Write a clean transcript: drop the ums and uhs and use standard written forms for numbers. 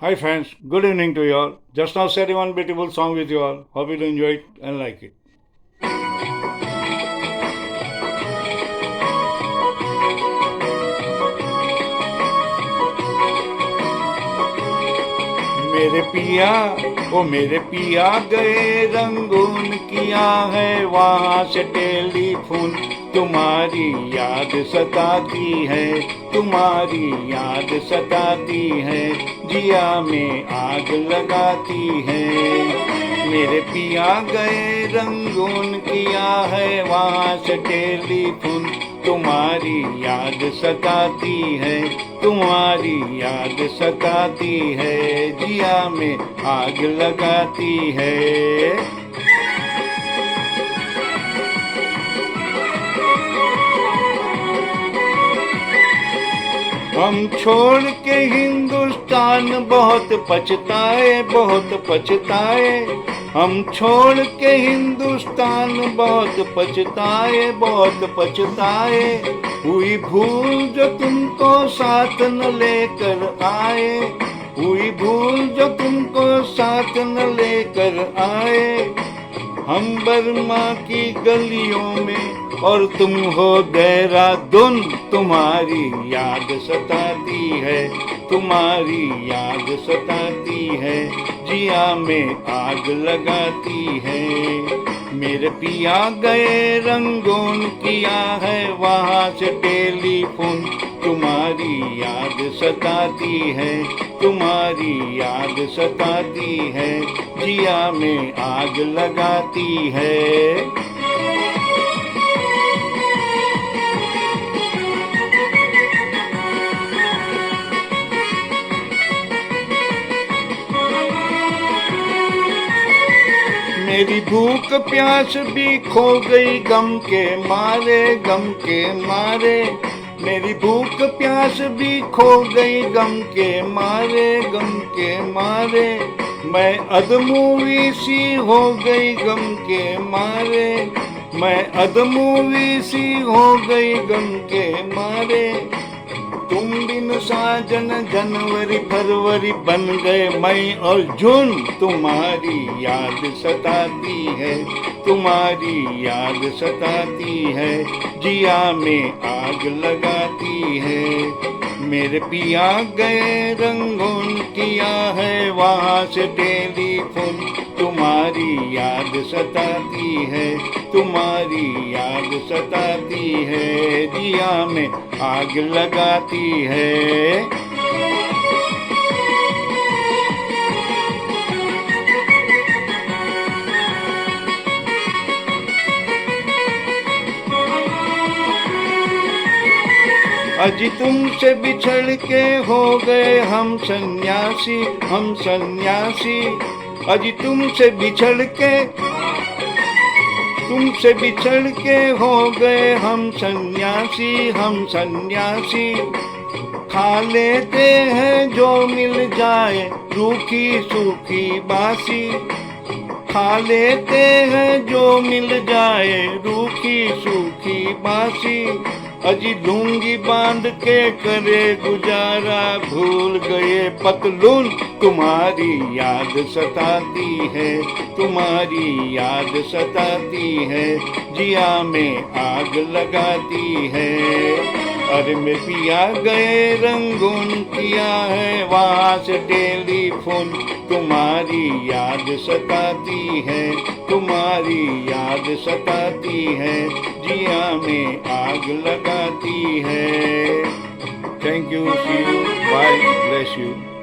Hi friends, good evening to you all. Just now sharing one beautiful song with you all. Hope you enjoy it and like it. मेरे पिया ओ मेरे पिया गए Rangoon किया है वहाँ से टेलीफोन। तुम्हारी याद सताती है, तुम्हारी याद सताती है, जिया में आग लगाती है। मेरे पिया गए रंगून किया है वहाँ से टेलीफोन। तुम्हारी याद सताती है, तुम्हारी याद सताती है, जिया में आग लगाती है। हम छोड़ के हिंदुस्तान बहुत पछताए, बहुत पछताए। हम छोड़ के हिंदुस्तान बहुत पछताए, बहुत पछताए। हुई भूल जो तुमको साथ न लेकर आए, हुई भूल जो तुमको साथ न लेकर आए। हम बर्मा की गलियों में और तुम हो देहरादून। तुम्हारी याद सताती है, तुम्हारी याद सताती है, जिया में आग लगाती है। मेरे पिया गए रंगून किया है वहाँ से टेलीफोन। तुम्हारी याद सताती है, तुम्हारी याद सताती है, जिया में आग लगाती है। मेरी भूख प्यास भी खो गई गम के मारे, गम के मारे। मेरी भूख प्यास भी खो गई गम के मारे, गम के मारे। मैं अधमूवी सी हो गई गम के मारे, मैं अधमूवी सी हो गई गम के मारे। तुम बिन साजन जनवरी फरवरी बन गए मई और जून। तुम्हारी याद सताती है, तुम्हारी याद सताती है, जिया में आग लगाती है। मेरे पिया गए रंगून किया है वहाँ से टेलीफोन। तुम्हारी याद सताती है, तुम्हारी याद सताती है, जिया में आग लगाती है। अजी तुमसे बिछड़ के हो गए हम सन्यासी, हम सन्यासी। अजी तुमसे बिछड़ के हो गए हम सन्यासी, हम सन्यासी। खा लेते हैं जो मिल जाए रूखी सूखी बासी। खा लेते हैं जो मिल जाए रूखी सूखी बासी। अजी लूंगी बांध के करे गुजारा, भूल गए पतलून। तुम्हारी याद सताती है, तुम्हारी याद सताती है, जिया में आग लगाती है। अरे मैं पिया गए रंगून किया है वहाँ से टेलीफोन। तुम्हारी याद सताती है, तुम्हारी याद सताती है, जिया में आग लगाती है। Thank you, see you, bye, bless you.